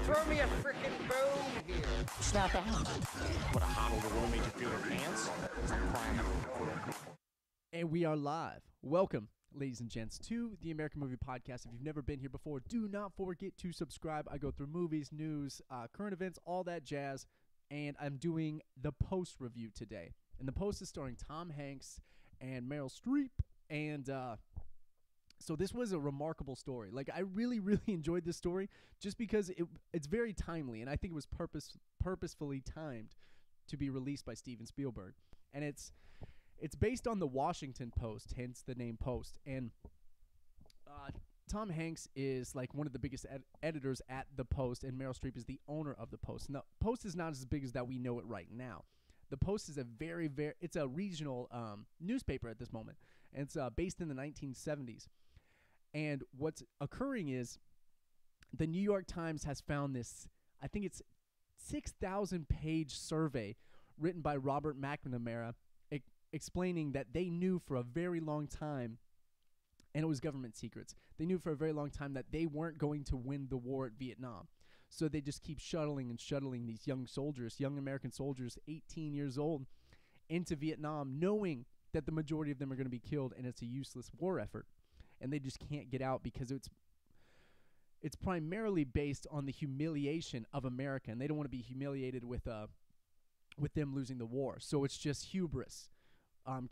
Throw me a frickin' bone here. Snap out. What a hot old room made you feel your pants? And we are live. Welcome, ladies and gents, to the American Movie Podcast. If you've never been here before, do not forget to subscribe. I go through movies, news, current events, all that jazz, and I'm doing the Post review today. And the Post is starring Tom Hanks and Meryl Streep, and so this was a remarkable story. Like, I really, really enjoyed this story just because it's very timely, and I think it was purposefully timed to be released by Steven Spielberg. And it's based on the Washington Post, hence the name Post. And Tom Hanks is like one of the biggest editors at the Post, and Meryl Streep is the owner of the Post. And the Post is not as big as that we know it right now. The Post is it's a regional newspaper at this moment, and it's based in the 1970s. And what's occurring is the New York Times has found this, I think it's 6,000-page survey written by Robert McNamara explaining that they knew for a very long time, and it was government secrets, they knew for a very long time that they weren't going to win the war at Vietnam. So they just keep shuttling these young American soldiers, 18 years old, into Vietnam, knowing that the majority of them are going to be killed and it's a useless war effort. And they just can't get out because it's primarily based on the humiliation of America, and they don't want to be humiliated with them losing the war. So it's just hubris,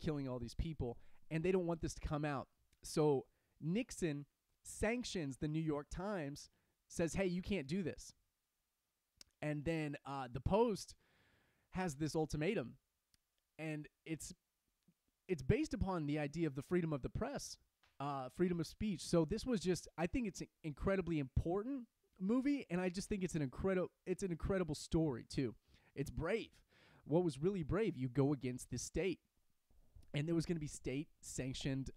killing all these people, and they don't want this to come out. So Nixon sanctions the New York Times, says, hey, you can't do this. And then the Post has this ultimatum, and it's based upon the idea of the freedom of the press, freedom of speech. So this was just, I think it's an incredibly important movie, and I just think it's an incredible story too. It's brave. What was really brave, you go against the state, and there was going to be state-sanctioned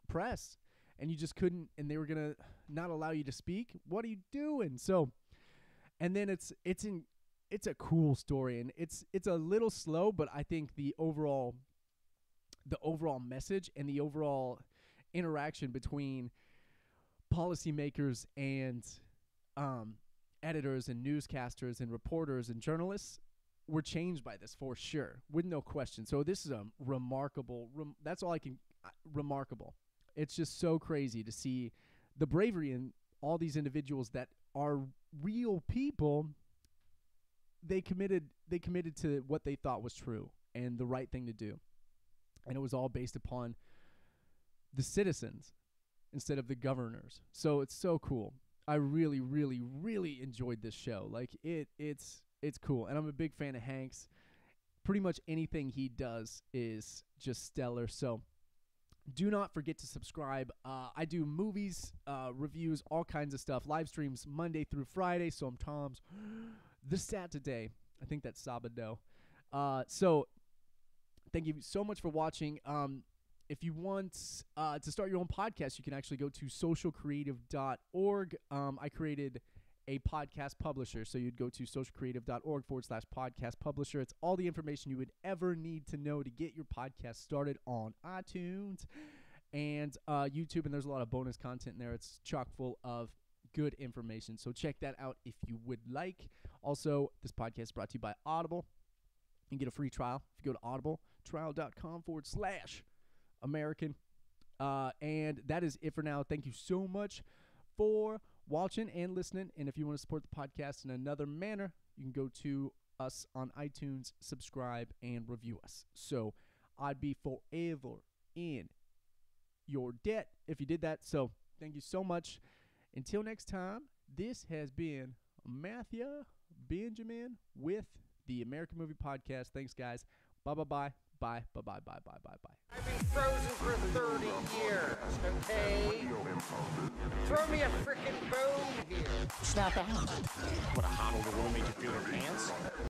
press, and you just couldn't, and they were going to not allow you to speak. What are you doing? So, and then it's a cool story, and it's a little slow, but I think the overall message and the overall interaction between policymakers and editors and newscasters and reporters and journalists were changed by this for sure, with no question. So this is a remarkable. That's all I can. Remarkable. It's just so crazy to see the bravery in all these individuals that are real people. They committed to what they thought was true and the right thing to do. And it was all based upon the citizens instead of the governors. So it's so cool. I really, really, really enjoyed this show. Like it's cool. And I'm a big fan of Hanks. Pretty much anything he does is just stellar. So do not forget to subscribe. I do movies, reviews, all kinds of stuff. Live streams Monday through Friday. So I'm Tom's the Saturday. I think that's Sabado. So thank you so much for watching. If you want to start your own podcast, you can actually go to socialcreative.org. I created a podcast publisher, so you'd go to socialcreative.org/podcast publisher. It's all the information you would ever need to know to get your podcast started on iTunes and YouTube, and there's a lot of bonus content in there. It's chock full of good information, so check that out if you would like. Also, this podcast is brought to you by Audible. You can get a free trial if you go to audibletrial.com/American. And that is it for now. Thank you so much for watching and listening. And if you want to support the podcast in another manner, you can go to us on iTunes, subscribe, and review us. So I'd be forever in your debt if you did that. So thank you so much. Until next time, this has been Matthew Benjamin with the American Movie Podcast. Thanks, guys. Bye-bye-bye. Bye. Bye-bye-bye-bye-bye-bye. I've been frozen for 30 years, okay? Throw me a frickin' bone here. Snap out. What a hot old room made you feel your pants?